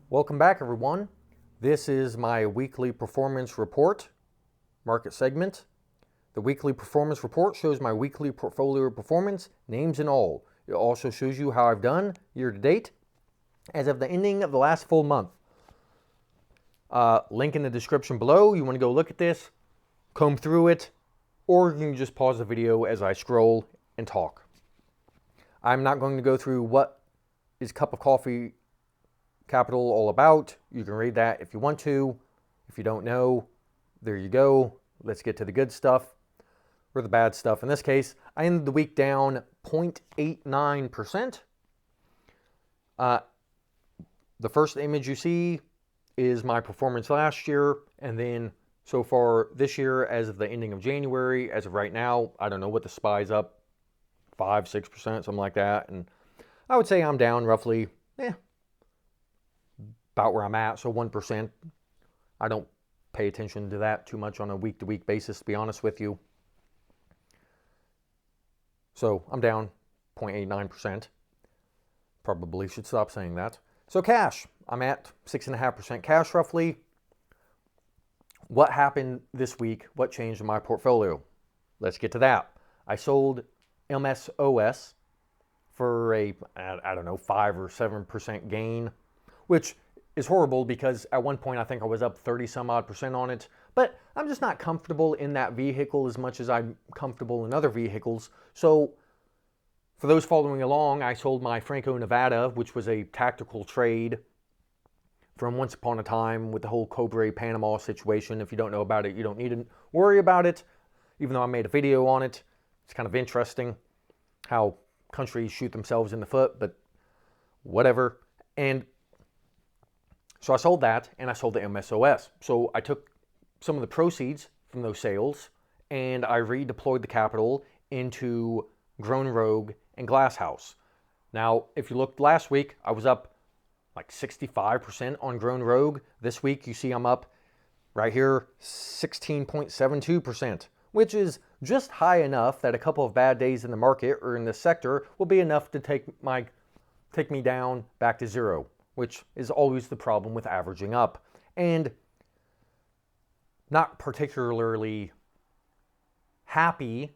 Welcome back, everyone. This is my weekly performance report, market segment. The weekly performance report shows my weekly portfolio performance, names and all. It also shows you how I've done year to date as of the ending of the last full month. Link in the description below. You want to go look at this, comb through it, or you can just pause the video as I scroll and talk. I'm not going to go through what is Cup of Coffee Capital all about. You can read that if you want to. If you don't know, there you go. Let's get to the good stuff, or the bad stuff. In this case, I ended the week down 0.89%. The first image you see is my performance last year, and then so far this year as of the ending of January, as of right now, I don't know what the SPY's up, 5-6%, something like that. And I would say I'm down roughly, about where I'm at, so 1%. I don't pay attention to that too much on a week-to-week basis, to be honest with you. So I'm down 0.89%. Probably should stop saying that. So cash, I'm at 6.5% cash roughly. What happened this week? What changed in my portfolio? Let's get to that. I sold MSOS for a, I don't know, 5 or 7% gain, which is horrible because at one point I think I was up 30 some odd percent on it, but I'm just not comfortable in that vehicle as much as I'm comfortable in other vehicles. So for those following along, I sold my Franco-Nevada, which was a tactical trade from once upon a time with the whole Cobre Panama situation. If you don't know about it, you don't need to worry about it, even though I made a video on it. It's kind of interesting how countries shoot themselves in the foot, but whatever. And so I sold that, and I sold the MSOS. So I took some of the proceeds from those sales, and I redeployed the capital into Grown Rogue and Glasshouse. Now, if you looked last week, I was up like 65% on Grown Rogue. This week, you see I'm up right here, 16.72%, which is just high enough that a couple of bad days in the market or in the sector will be enough to take me down back to zero, which is always the problem with averaging up. And not particularly happy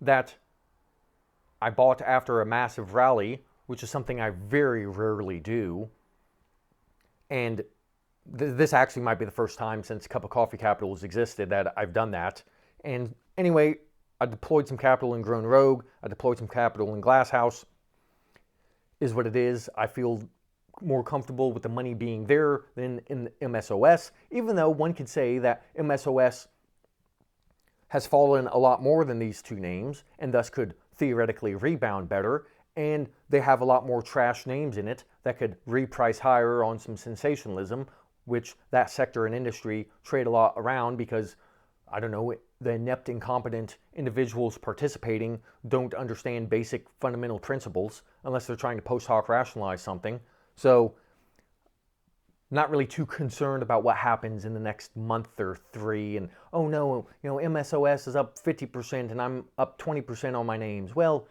that I bought after a massive rally, which is something I very rarely do. And this actually might be the first time since Cup of Coffee Capital has existed that I've done that. And anyway, I deployed some capital in Grown Rogue. I deployed some capital in Glasshouse. Is what it is. I feel more comfortable with the money being there than in MSOS, even though one could say that MSOS has fallen a lot more than these two names and thus could theoretically rebound better, and they have a lot more trash names in it that could reprice higher on some sensationalism, which that sector and industry trade a lot around because, I don't know, the inept, incompetent individuals participating don't understand basic fundamental principles unless they're trying to post hoc rationalize something. So not really too concerned about what happens in the next month or three. And, oh no, MSOS is up 50% and I'm up 20% on my names. Well,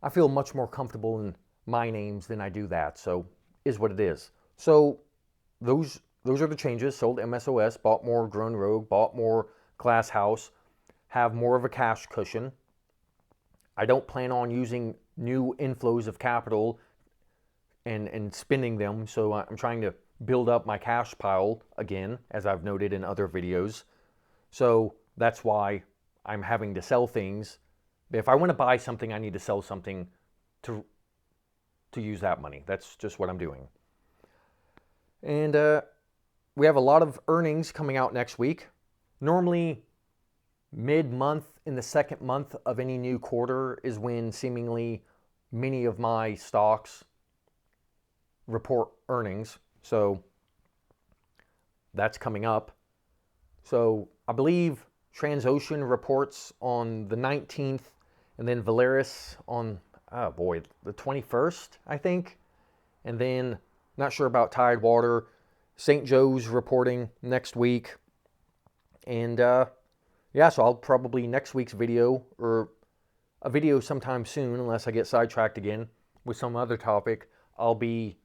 I feel much more comfortable in my names than I do that. So is what it is. So those are the changes. Sold MSOS, bought more Grown Rogue, bought more Glasshouse, have more of a cash cushion. I don't plan on using new inflows of capital and spending them, so I'm trying to build up my cash pile again, as I've noted in other videos. So that's why I'm having to sell things. If I want to buy something, I need to sell something to use that money. That's just what I'm doing. And we have a lot of earnings coming out next week. Normally, mid-month in the second month of any new quarter is when seemingly many of my stocks report earnings. So that's coming up. So I believe Transocean reports on the 19th, and then Valaris on, the 21st, I think. And then, not sure about Tidewater. St. Joe's reporting next week. And yeah, so I'll probably next week's video, or a video sometime soon, unless I get sidetracked again with some other topic, I'll be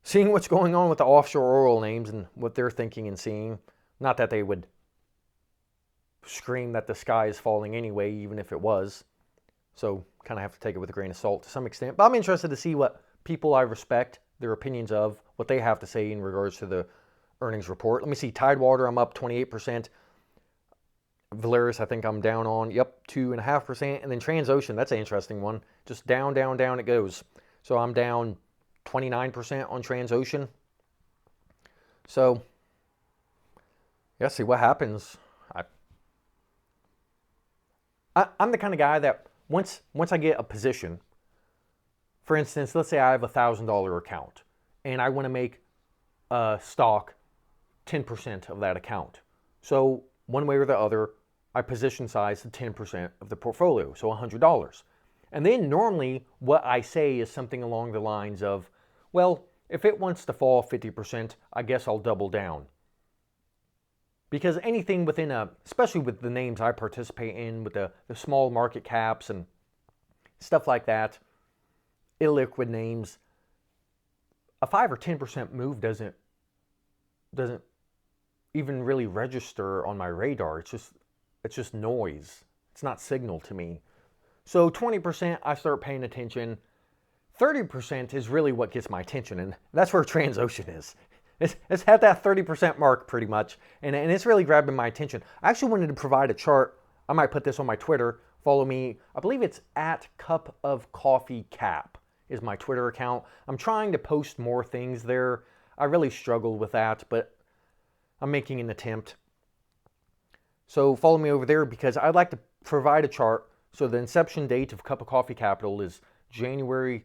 seeing what's going on with the offshore oil names and what they're thinking and seeing. Not that they would scream that the sky is falling anyway, even if it was. So kind of have to take it with a grain of salt to some extent. But I'm interested to see what people I respect, their opinions of, what they have to say in regards to the earnings report. Let me see. Tidewater, I'm up 28%. Valaris, I think I'm down on, 2.5%. And then Transocean, that's an interesting one. Just down, down, down it goes. So I'm down 29% on Transocean. So, yeah, see what happens. I'm the kind of guy that once I get a position, for instance, let's say I have a $1,000 account and I want to make a stock 10% of that account. So one way or the other, I position size to 10% of the portfolio, so $100. And then normally what I say is something along the lines of, well, if it wants to fall 50%, I guess I'll double down. Because anything within especially with the names I participate in, with the small market caps and stuff like that, illiquid names, a 5 or 10% move doesn't even really register on my radar. It's just noise. It's not signal to me. So 20% I start paying attention. 30% is really what gets my attention, and that's where Transocean is. It's at that 30% mark pretty much, and it's really grabbing my attention. I actually wanted to provide a chart. I might put this on my Twitter. Follow me. I believe it's at Cup of Coffee Cap is my Twitter account. I'm trying to post more things there. I really struggled with that, but I'm making an attempt. So follow me over there because I'd like to provide a chart. So the inception date of Cup of Coffee Capital is January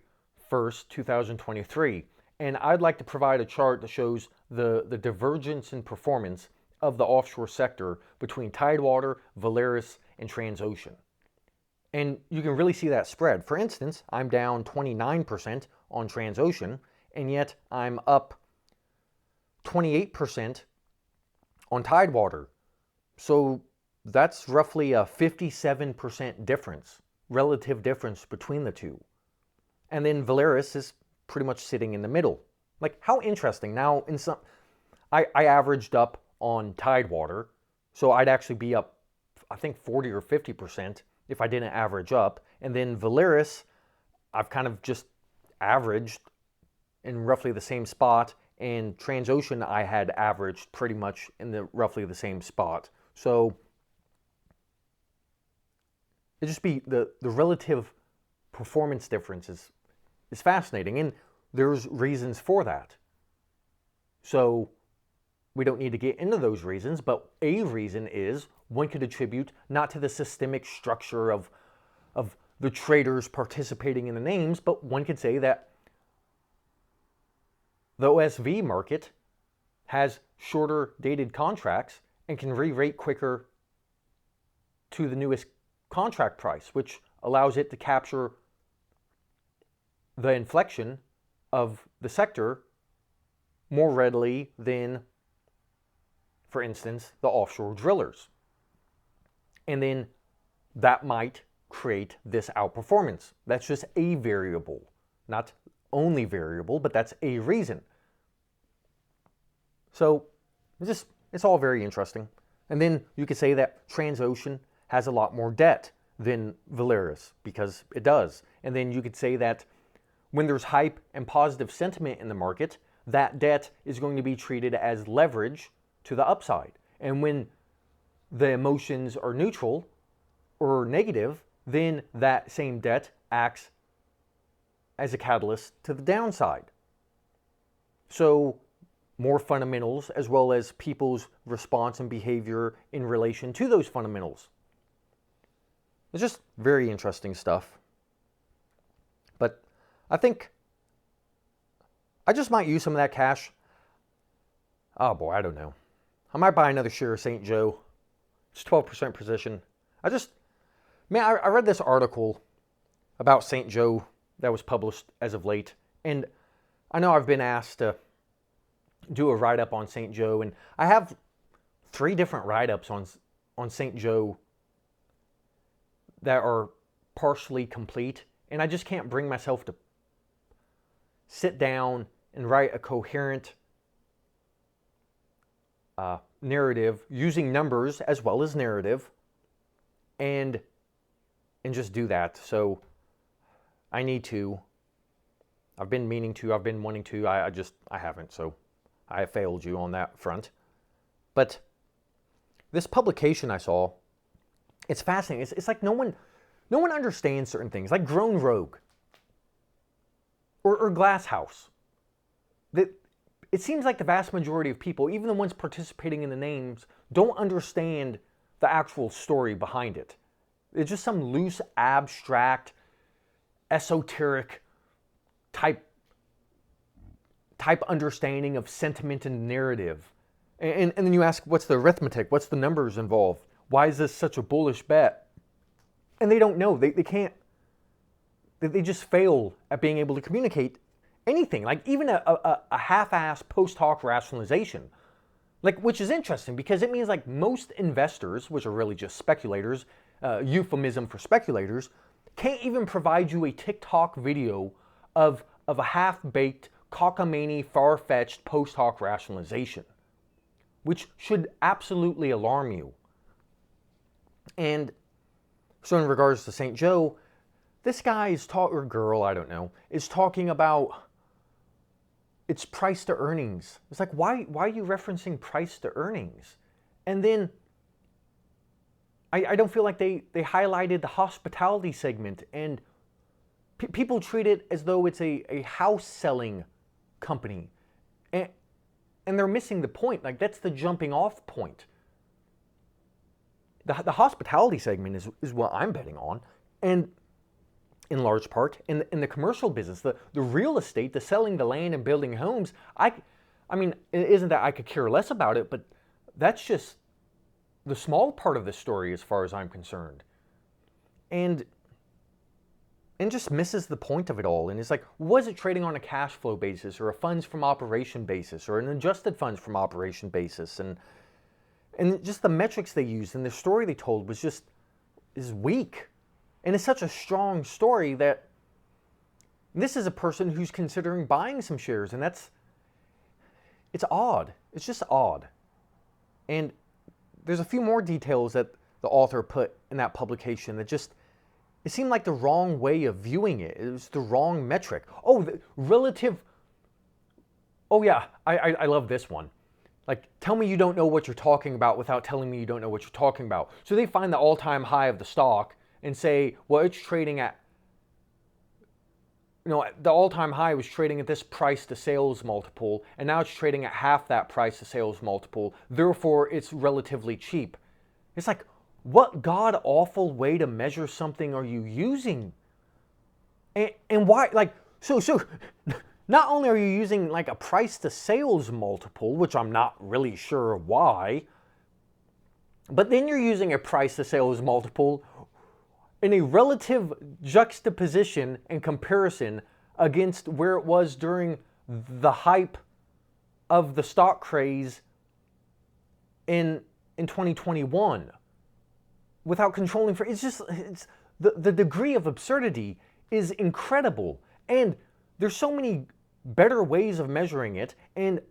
1st, 2023. And I'd like to provide a chart that shows the divergence in performance of the offshore sector between Tidewater, Valaris, and Transocean. And you can really see that spread. For instance, I'm down 29% on Transocean, and yet I'm up 28% on Tidewater. So that's roughly a 57% difference, relative difference between the two. And then Valaris is pretty much sitting in the middle. Like, how interesting. Now, I averaged up on Tidewater, so I'd actually be up, I think, 40 or 50% if I didn't average up. And then Valaris, I've kind of just averaged in roughly the same spot, and Transocean I had averaged pretty much in the roughly the same spot. So it just be the relative performance differences is fascinating, and there's reasons for that. So we don't need to get into those reasons, but a reason is one could attribute not to the systemic structure of the traders participating in the names, but one could say that the OSV market has shorter dated contracts and can re-rate quicker to the newest contract price, which allows it to capture the inflection of the sector more readily than, for instance, the offshore drillers. And then that might create this outperformance. That's just a variable, not only variable, but that's a reason. So it's all very interesting. And then you could say that Transocean has a lot more debt than Valaris, because it does. And then you could say that when there's hype and positive sentiment in the market, that debt is going to be treated as leverage to the upside. And when the emotions are neutral or negative, then that same debt acts as a catalyst to the downside. So more fundamentals, as well as people's response and behavior in relation to those fundamentals. It's just very interesting stuff. But I think I just might use some of that cash. Oh boy, I don't know. I might buy another share of St. Joe. It's 12% position. I read this article about St. Joe that was published as of late. And I know I've been asked to do a write-up on St. Joe. And I have 3 different write-ups on St. Joe that are partially complete. And I just can't bring myself to sit down and write a coherent narrative using numbers as well as narrative, and just do that. So I need to. I've been meaning to. I've been wanting to. I haven't. So I failed you on that front. But this publication I saw, it's fascinating. It's like no one understands certain things, like Grown Rogue or Glass House. That it seems like the vast majority of people, even the ones participating in the names, don't understand the actual story behind it. It's just some loose, abstract, esoteric type understanding of sentiment and narrative. And then you ask, what's the arithmetic? What's the numbers involved? Why is this such a bullish bet? And they don't know. They can't. They just fail at being able to communicate anything. Like even a half-ass post hoc rationalization. Like, which is interesting because it means like most investors, which are really just speculators, euphemism for speculators, can't even provide you a TikTok video of a half-baked, cockamamie, far-fetched post hoc rationalization, which should absolutely alarm you. And so in regards to St. Joe, this guy is or girl, I don't know, is talking about its price to earnings. It's like, why are you referencing price to earnings? And then I don't feel like they highlighted the hospitality segment, and people treat it as though it's a house selling company. And they're missing the point. Like, that's the jumping off point. The hospitality segment is what I'm betting on. And in large part, in the commercial business, the real estate, the selling the land and building homes, I mean, it isn't that I could care less about it, but that's just the small part of the story as far as I'm concerned. And just misses the point of it all. And it's like, was it trading on a cash flow basis or a funds from operation basis or an adjusted funds from operation basis? And just the metrics they used and the story they told is weak. And it's such a strong story that this is a person who's considering buying some shares, and it's odd. It's just odd. And there's a few more details that the author put in that publication that just, it seemed like the wrong way of viewing it. It was the wrong metric. Oh, the relative. Oh yeah, I love this one. Like, tell me you don't know what you're talking about without telling me you don't know what you're talking about. So they find the all-time high of the stock and say, well, it's trading at, the all-time high was trading at this price to sales multiple, and now it's trading at half that price to sales multiple. Therefore, it's relatively cheap. It's like, what god-awful way to measure something are you using? And why? Like, so not only are you using like a price to sales multiple, which I'm not really sure why, but then you're using a price to sales multiple in a relative juxtaposition and comparison against where it was during the hype of the stock craze in 2021 without controlling for it's the degree of absurdity is incredible. And there's so many better ways of measuring it and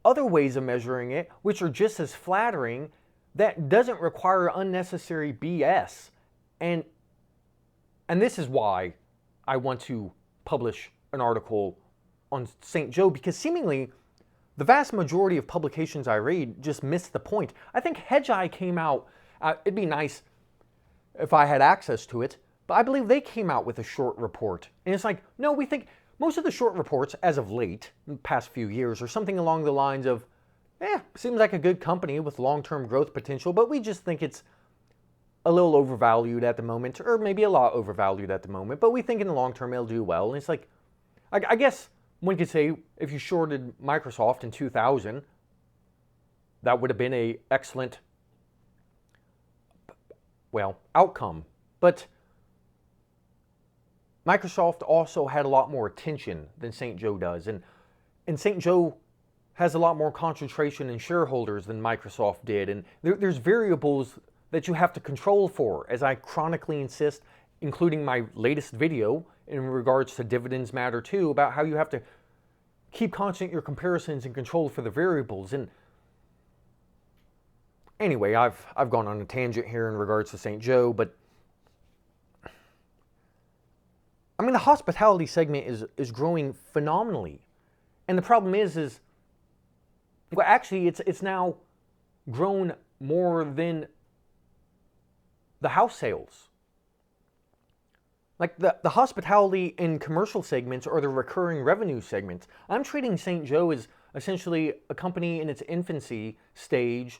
other ways of measuring it which are just as flattering that doesn't require unnecessary BS. And this is why I want to publish an article on St. Joe, because seemingly the vast majority of publications I read just miss the point. I think Hedgeye came out, it'd be nice if I had access to it, but I believe they came out with a short report. And it's like, no, we think most of the short reports as of late, in the past few years, are something along the lines of, seems like a good company with long-term growth potential, but we just think it's a little overvalued at the moment, or maybe a lot overvalued at the moment, but we think in the long term it'll do well. And it's like, I guess one could say if you shorted Microsoft in 2000, that would have been an excellent, outcome. But Microsoft also had a lot more attention than St. Joe does, and St. Joe has a lot more concentration in shareholders than Microsoft did, and there's variables that you have to control for, as I chronically insist, including my latest video in regards to Dividends Matter Too, about how you have to keep constant your comparisons and control for the variables. And anyway, I've gone on a tangent here in regards to St. Joe, but I mean, the hospitality segment is growing phenomenally. And the problem is well, actually, it's now grown more than the house sales. Like the hospitality and commercial segments are the recurring revenue segments. I'm treating St. Joe as essentially a company in its infancy stage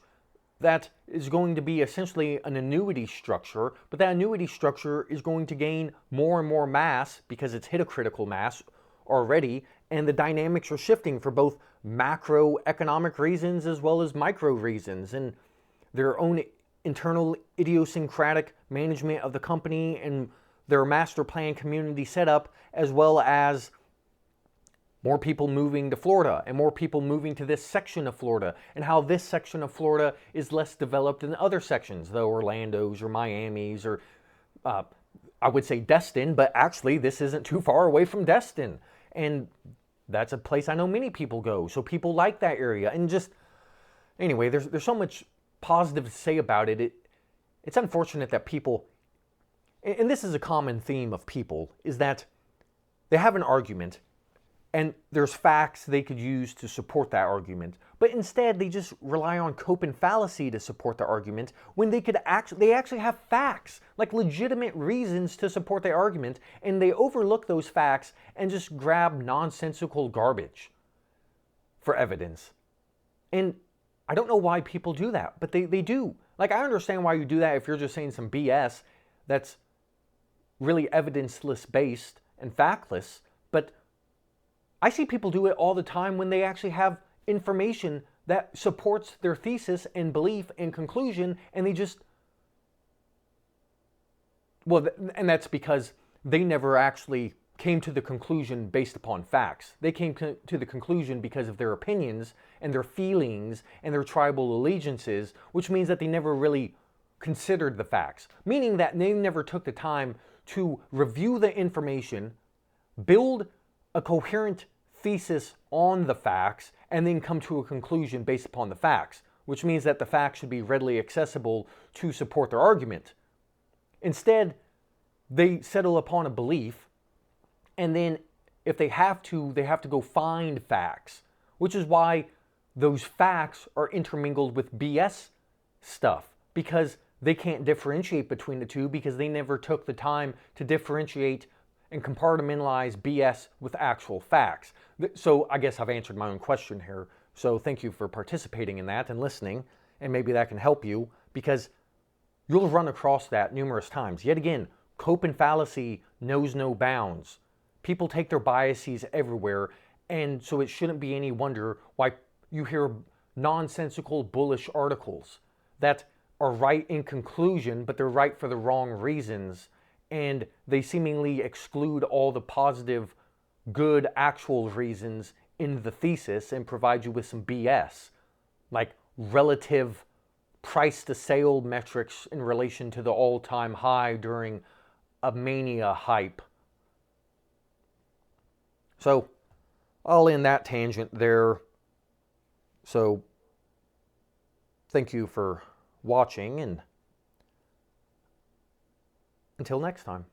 that is going to be essentially an annuity structure, but that annuity structure is going to gain more and more mass because it's hit a critical mass already, and the dynamics are shifting for both macroeconomic reasons as well as micro reasons, and their own internal idiosyncratic management of the company and their master plan community setup, as well as more people moving to Florida and more people moving to this section of Florida, and how this section of Florida is less developed than other sections, the Orlando's or Miami's or I would say Destin, but actually this isn't too far away from Destin. And that's a place I know many people go. So people like that area. And just, anyway, there's so much positive to say about it. It's unfortunate that people, and this is a common theme of people, is that they have an argument and there's facts they could use to support that argument, but instead they just rely on cope and fallacy to support the argument when they actually have facts, like legitimate reasons to support their argument, and they overlook those facts and just grab nonsensical garbage for evidence. And I don't know why people do that, but they do. Like, I understand why you do that if you're just saying some BS that's really evidenceless based and factless, but I see people do it all the time when they actually have information that supports their thesis and belief and conclusion, and they just, well, and that's because they never actually came to the conclusion based upon facts. They came to the conclusion because of their opinions and their feelings and their tribal allegiances, which means that they never really considered the facts, meaning that they never took the time to review the information, build a coherent thesis on the facts, and then come to a conclusion based upon the facts, which means that the facts should be readily accessible to support their argument. Instead, they settle upon a belief, and then if they have to go find facts, which is why those facts are intermingled with BS stuff, because they can't differentiate between the two because they never took the time to differentiate and compartmentalize BS with actual facts. So I guess I've answered my own question here. So thank you for participating in that and listening, and maybe that can help you, because you'll run across that numerous times. Yet again, cope and fallacy knows no bounds. People take their biases everywhere, and so it shouldn't be any wonder why you hear nonsensical, bullish articles that are right in conclusion, but they're right for the wrong reasons, and they seemingly exclude all the positive, good, actual reasons in the thesis and provide you with some BS, like relative price to sale metrics in relation to the all-time high during a mania hype. So I'll end that tangent there. So thank you for watching, and until next time.